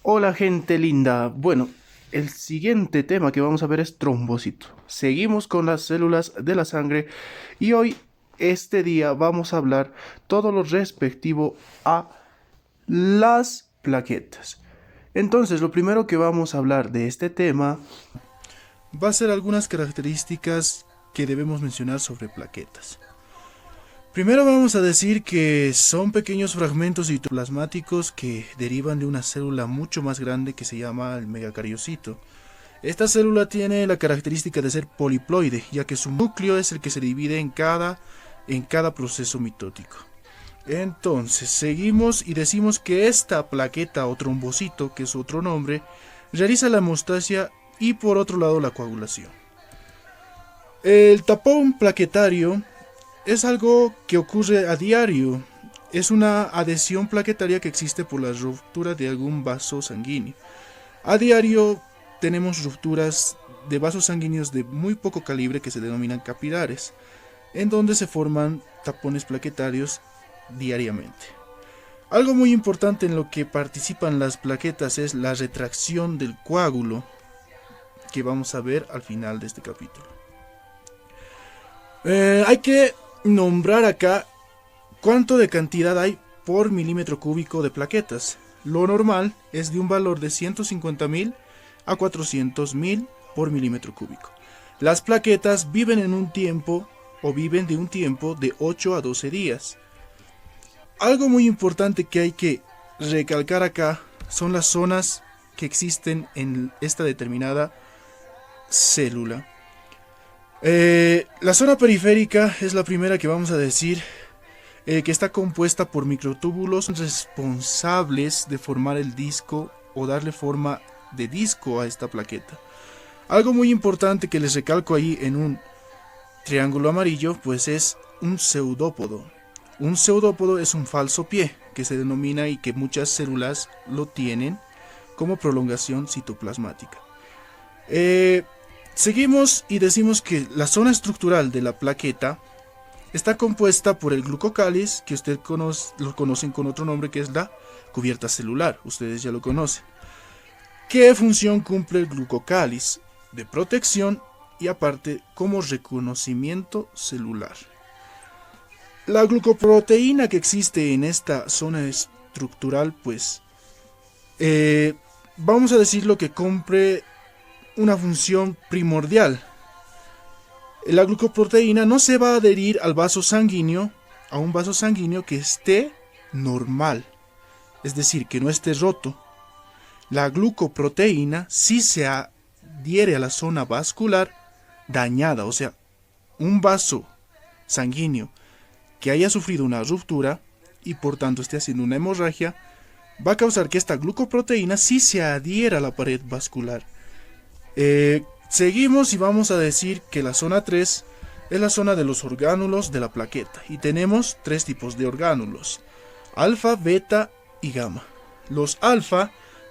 Hola gente linda. Bueno, el siguiente tema que vamos a ver es trombocito. Seguimos con las células de la sangre y hoy, este día, vamos a hablar todo lo respectivo a las plaquetas. Entonces, lo primero que vamos a hablar de este tema va a ser algunas características que debemos mencionar sobre plaquetas. Primero vamos a decir que son pequeños fragmentos citoplasmáticos que derivan de una célula mucho más grande que se llama el megacariocito. Esta célula tiene la característica de ser poliploide, ya que su núcleo es el que se divide en cada proceso mitótico. Entonces, seguimos y decimos que esta plaqueta o trombocito, que es otro nombre, realiza la hemostasia y por otro lado la coagulación. El tapón plaquetario es algo que ocurre a diario. Es una adhesión plaquetaria que existe por la ruptura de algún vaso sanguíneo. A diario tenemos rupturas de vasos sanguíneos de muy poco calibre que se denominan capilares, en donde se forman tapones plaquetarios diariamente. Algo muy importante en lo que participan las plaquetas es la retracción del coágulo, que vamos a ver al final de este capítulo. Hay que nombrar acá cuánto de cantidad hay por milímetro cúbico de plaquetas. Lo normal es de un valor de 150.000 a 400.000 por milímetro cúbico. Las plaquetas viven en un tiempo o viven de un tiempo de 8 a 12 días. Algo muy importante que hay que recalcar acá son las zonas que existen en esta determinada célula. La zona periférica es la primera que vamos a decir, que está compuesta por microtúbulos responsables de formar el disco o darle forma de disco a esta plaqueta. Algo muy importante que les recalco ahí en un triángulo amarillo, pues es un pseudópodo. Un pseudópodo es un falso pie, que se denomina y que muchas células lo tienen como prolongación citoplasmática. Seguimos y decimos que la zona estructural de la plaqueta está compuesta por el glucocáliz, que lo conocen con otro nombre, que es la cubierta celular. Ustedes ya lo conocen. ¿Qué función cumple el glucocáliz? De protección y aparte como reconocimiento celular. La glucoproteína que existe en esta zona estructural, pues vamos a decir lo que cumple una función primordial. La glucoproteína no se va a adherir al vaso sanguíneo, a un vaso sanguíneo que esté normal, es decir, que no esté roto. La glucoproteína sí se adhiere a la zona vascular dañada, o sea, un vaso sanguíneo que haya sufrido una ruptura y por tanto esté haciendo una hemorragia, va a causar que esta glucoproteína sí se adhiera a la pared vascular. Seguimos y vamos a decir que la zona 3 es la zona de los orgánulos de la plaqueta y tenemos tres tipos de orgánulos: alfa, beta y gamma. Los alfa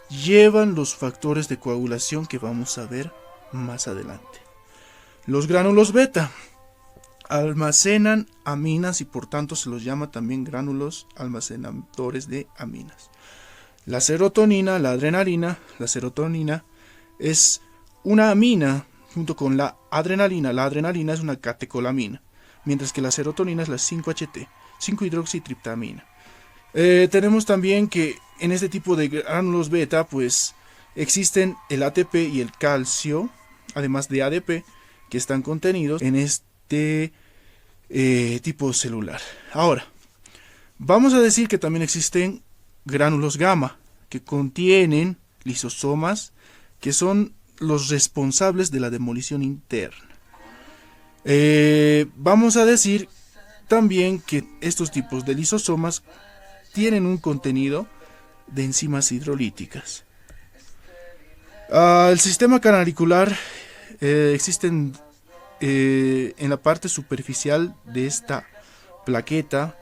llevan los factores de coagulación que vamos a ver más adelante. Los gránulos beta almacenan aminas y por tanto se los llama también gránulos almacenadores de aminas. La serotonina, la adrenalina, la serotonina es una amina junto con la adrenalina. La adrenalina es una catecolamina, mientras que la serotonina es la 5-HT, 5-hidroxitriptamina. Tenemos también que en este tipo de gránulos beta pues existen el ATP y el calcio, además de ADP, que están contenidos en este tipo celular. Ahora, vamos a decir que también existen gránulos gamma, que contienen lisosomas, que son los responsables de la demolición interna. Vamos a decir también que estos tipos de lisosomas tienen un contenido de enzimas hidrolíticas. El sistema canalicular existen en la parte superficial de esta plaqueta,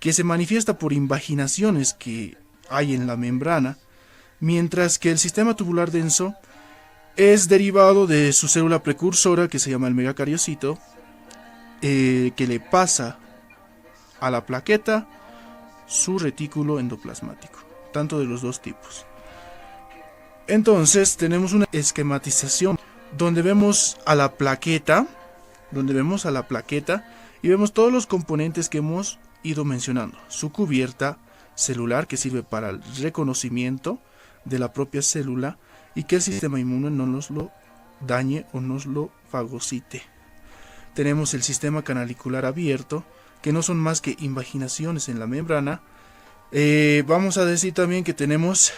que se manifiesta por invaginaciones que hay en la membrana, mientras que el sistema tubular denso es derivado de su célula precursora, que se llama el megacariocito, que le pasa a la plaqueta su retículo endoplasmático, tanto de los dos tipos. Entonces tenemos una esquematización donde vemos a la plaqueta, y vemos todos los componentes que hemos ido mencionando. Su cubierta celular, que sirve para el reconocimiento de la propia célula y que el sistema inmune no nos lo dañe o nos lo fagocite. Tenemos el sistema canalicular abierto, que no son más que invaginaciones en la membrana. Vamos a decir también que tenemos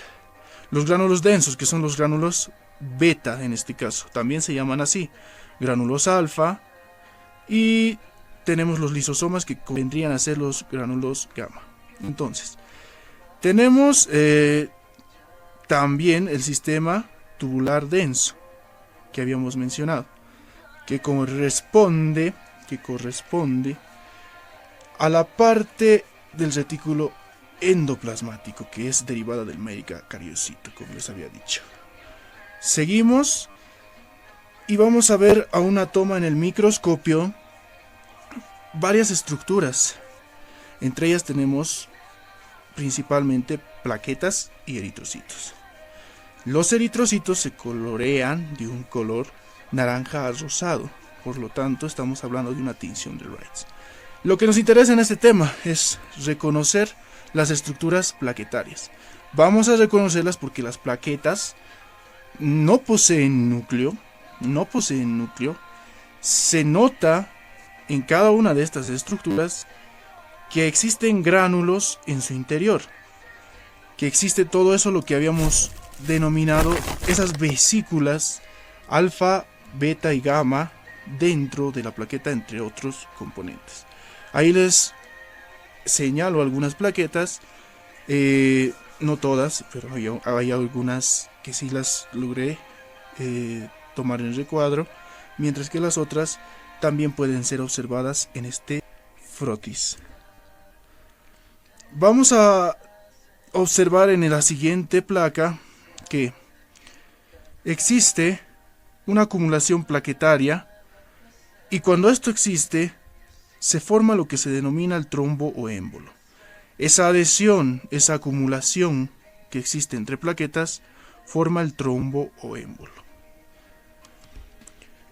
los gránulos densos, que son los gránulos beta en este caso, también se llaman así, gránulos alfa, y tenemos los lisosomas, que vendrían a ser los gránulos gamma. Entonces, tenemos también el sistema tubular denso, que habíamos mencionado, que corresponde a la parte del retículo endoplasmático, que es derivada del megacariocito, como les había dicho. Seguimos y vamos a ver a una toma en el microscopio varias estructuras. Entre ellas tenemos principalmente plaquetas y eritrocitos. Los eritrocitos se colorean de un color naranja a rosado, por lo tanto estamos hablando de una tinción de Wright. Lo que nos interesa en este tema es reconocer las estructuras plaquetarias. Vamos a reconocerlas porque las plaquetas no poseen núcleo. Se nota en cada una de estas estructuras que existen gránulos en su interior, que existe todo eso lo que habíamos denominado esas vesículas alfa, beta y gamma dentro de la plaqueta, entre otros componentes. Ahí les señalo algunas plaquetas, no todas, pero hay algunas que sí las logré tomar en recuadro, mientras que las otras también pueden ser observadas en este frotis. Vamos a observar en la siguiente placa que existe una acumulación plaquetaria, y cuando esto existe se forma lo que se denomina el trombo o émbolo. Esa adhesión, esa acumulación que existe entre plaquetas forma el trombo o émbolo.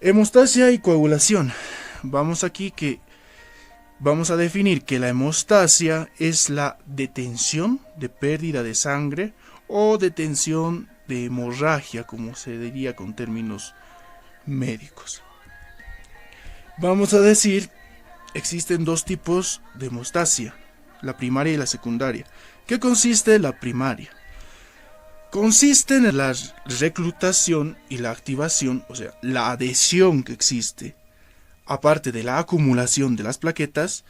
Hemostasia y coagulación. Vamos a definir que la hemostasia es la detención de pérdida de sangre o detención de hemorragia, como se diría con términos médicos. Vamos a decir, existen dos tipos de hemostasia, la primaria y la secundaria. ¿Qué consiste la primaria? Consiste en la reclutación y la activación, o sea, la adhesión que existe, aparte de la acumulación de las plaquetas,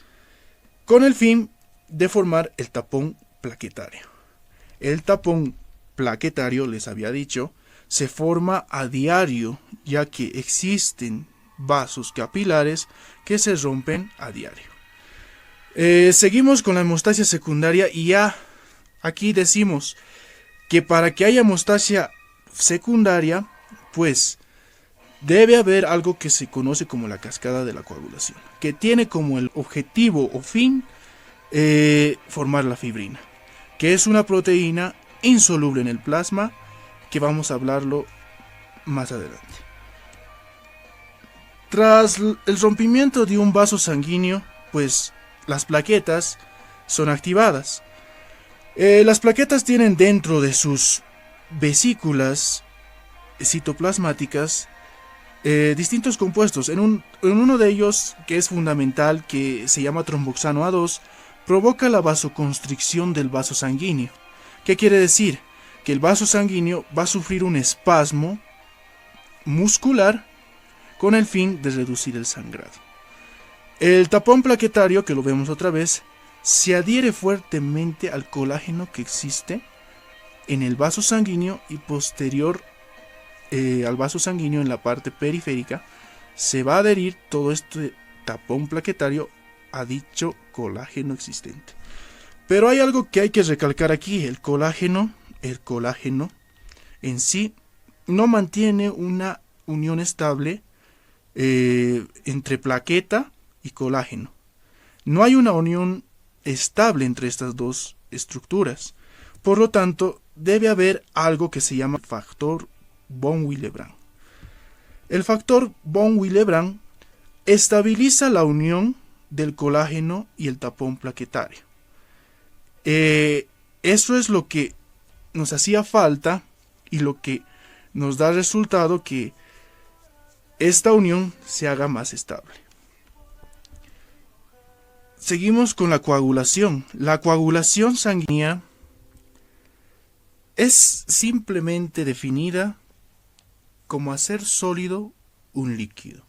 con el fin de formar el tapón plaquetario. El tapón plaquetario, les había dicho, se forma a diario, ya que existen vasos capilares que se rompen a diario. Seguimos con la hemostasia secundaria, y ya aquí decimos que para que haya hemostasia secundaria, pues debe haber algo que se conoce como la cascada de la coagulación, que tiene como el objetivo o fin formar la fibrina, que es una proteína insoluble en el plasma, que vamos a hablarlo más adelante. Tras el rompimiento de un vaso sanguíneo, pues las plaquetas son activadas. Las plaquetas tienen dentro de sus vesículas citoplasmáticas distintos compuestos. En uno de ellos, que es fundamental, que se llama tromboxano A2, provoca la vasoconstricción del vaso sanguíneo. ¿Qué quiere decir? Que el vaso sanguíneo va a sufrir un espasmo muscular con el fin de reducir el sangrado. El tapón plaquetario, que lo vemos otra vez, se adhiere fuertemente al colágeno que existe en el vaso sanguíneo, y posterior al vaso sanguíneo, en la parte periférica, se va a adherir todo este tapón plaquetario a dicho colágeno existente. Pero hay algo que hay que recalcar aquí: el colágeno en sí no mantiene una unión estable entre plaqueta y colágeno. No hay una unión estable entre estas dos estructuras. Por lo tanto, debe haber algo que se llama factor von Willebrand. El factor von Willebrand estabiliza la unión del colágeno y el tapón plaquetario. Eso es lo que nos hacía falta y lo que nos da resultado que esta unión se haga más estable. Seguimos con la coagulación. La coagulación sanguínea es simplemente definida como hacer sólido un líquido.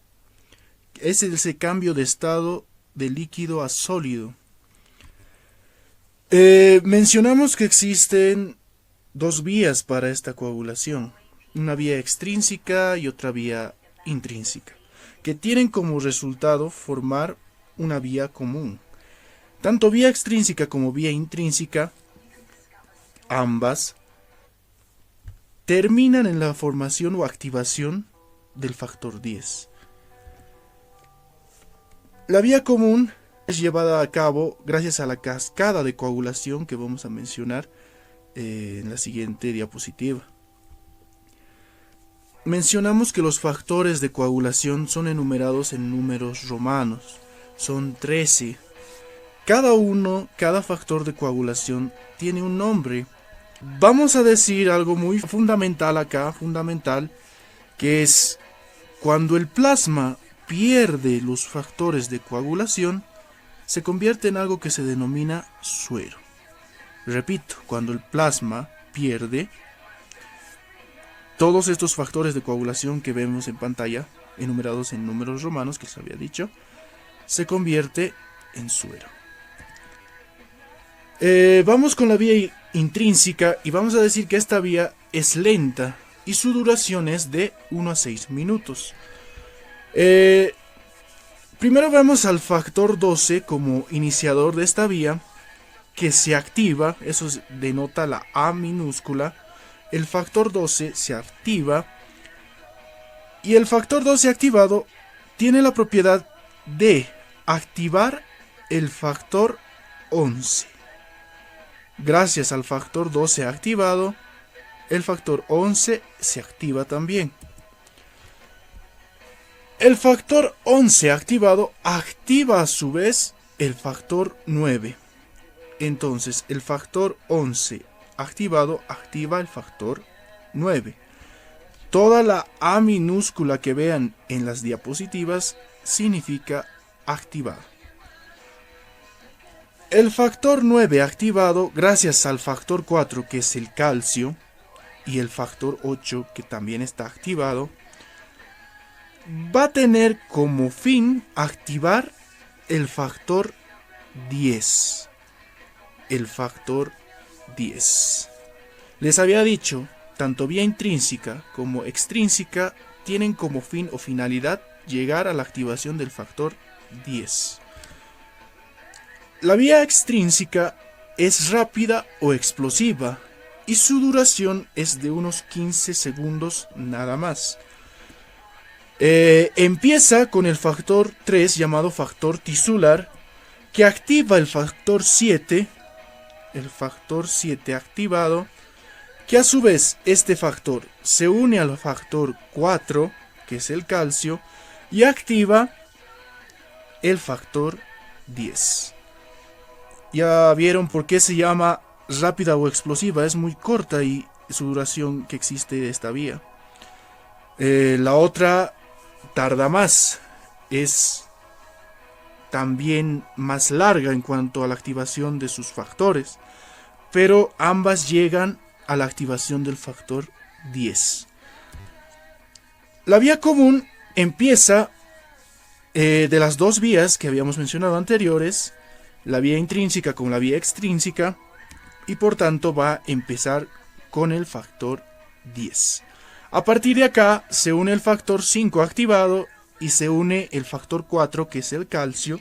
Es ese cambio de estado de líquido a sólido. Mencionamos que existen dos vías para esta coagulación. Una vía extrínseca y otra vía intrínseca, que tienen como resultado formar una vía común. Tanto vía extrínseca como vía intrínseca, ambas terminan en la formación o activación del factor 10. La vía común es llevada a cabo gracias a la cascada de coagulación que vamos a mencionar en la siguiente diapositiva. Mencionamos que los factores de coagulación son enumerados en números romanos. Son 13. Cada factor de coagulación tiene un nombre. Vamos a decir algo muy fundamental acá, que es cuando el plasma pierde los factores de coagulación, se convierte en algo que se denomina suero. Repito, cuando el plasma pierde todos estos factores de coagulación que vemos en pantalla, enumerados en números romanos, que les había dicho, se convierte en suero. Vamos con la vía intrínseca y vamos a decir que esta vía es lenta y su duración es de 1 a 6 minutos. Primero vemos al factor 12 como iniciador de esta vía, que se activa, eso denota la A minúscula. El factor 12 se activa y el factor 12 activado tiene la propiedad de activar el factor 11. Gracias al factor 12 activado, el factor 11 se activa también. El factor 11 activado activa a su vez el factor 9. Entonces el factor 11 activado activa el factor 9. Toda la A minúscula que vean en las diapositivas significa activado. El factor 9 activado gracias al factor 4, que es el calcio, y el factor 8, que también está activado, va a tener como fin activar el factor 10. El factor 10. Les había dicho, tanto vía intrínseca como extrínseca tienen como fin o finalidad llegar a la activación del factor 10. La vía extrínseca es rápida o explosiva y su duración es de unos 15 segundos nada más. Empieza con el factor 3 llamado factor tisular, que activa el factor 7, activado, que a su vez este factor se une al factor 4, que es el calcio, y activa el factor 10. Ya vieron por qué se llama rápida o explosiva, es muy corta y su duración que existe de esta vía. La otra tarda más, es también más larga en cuanto a la activación de sus factores, pero ambas llegan a la activación del factor 10. La vía común empieza de las dos vías que habíamos mencionado anteriores, la vía intrínseca con la vía extrínseca, y por tanto va a empezar con el factor 10. A partir de acá se une el factor 5 activado y se une el factor 4, que es el calcio,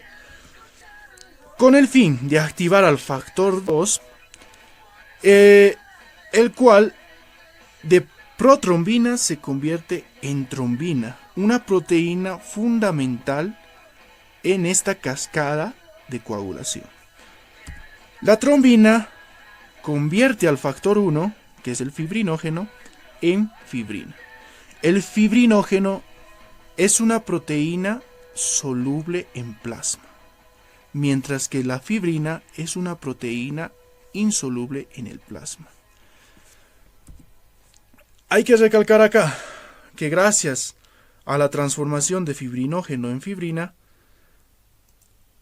con el fin de activar al factor 2, el cual de protrombina se convierte en trombina, una proteína fundamental en esta cascada de coagulación. La trombina convierte al factor 1, que es el fibrinógeno, en fibrina. El fibrinógeno es una proteína soluble en plasma, mientras que la fibrina es una proteína insoluble en el plasma. Hay que recalcar acá que gracias a la transformación de fibrinógeno en fibrina,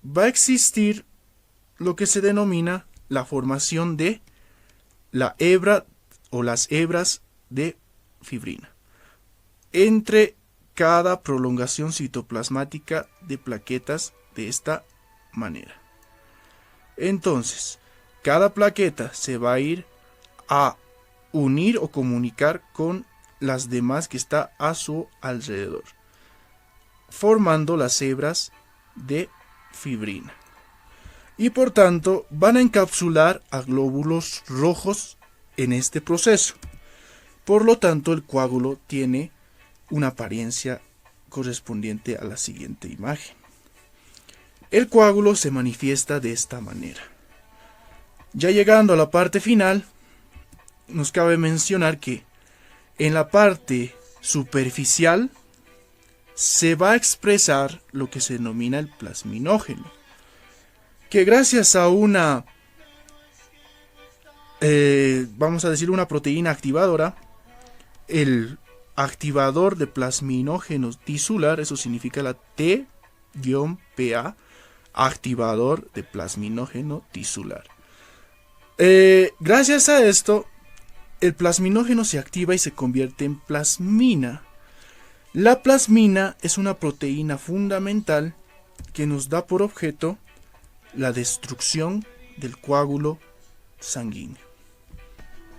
va a existir lo que se denomina la formación de la hebra o las hebras de fibrina entre cada prolongación citoplasmática de plaquetas de esta manera. Entonces, cada plaqueta se va a ir a unir o comunicar con las demás que está a su alrededor, formando las hebras de fibrina. Y por tanto van a encapsular a glóbulos rojos en este proceso. Por lo tanto, el coágulo tiene una apariencia correspondiente a la siguiente imagen. El coágulo se manifiesta de esta manera. Ya llegando a la parte final, nos cabe mencionar que en la parte superficial se va a expresar lo que se denomina el plasminógeno, que gracias a una, vamos a decir, una proteína activadora, el activador de plasminógeno tisular, eso significa la T-PA, activador de plasminógeno tisular. Gracias a esto, el plasminógeno se activa y se convierte en plasmina. La plasmina es una proteína fundamental que nos da por objeto la destrucción del coágulo sanguíneo.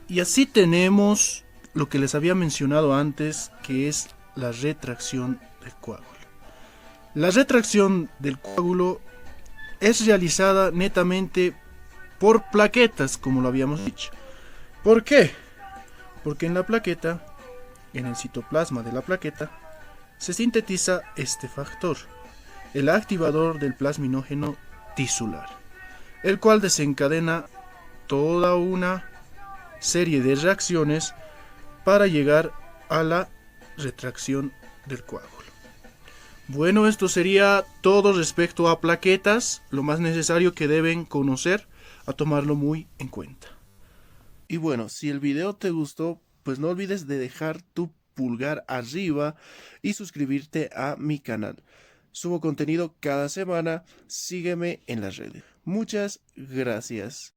Y así tenemos lo que les había mencionado antes, que es la retracción del coágulo. La retracción del coágulo es realizada netamente por plaquetas, como lo habíamos dicho. ¿Por qué? Porque en la plaqueta, en el citoplasma de la plaqueta, se sintetiza este factor, el activador del plasminógeno tisular, el cual desencadena toda una serie de reacciones para llegar a la retracción del coágulo. Bueno, esto sería todo respecto a plaquetas, lo más necesario que deben conocer, a tomarlo muy en cuenta. Y bueno, si el video te gustó, pues no olvides de dejar tu pulgar arriba y suscribirte a mi canal. Subo contenido cada semana, sígueme en las redes. Muchas gracias.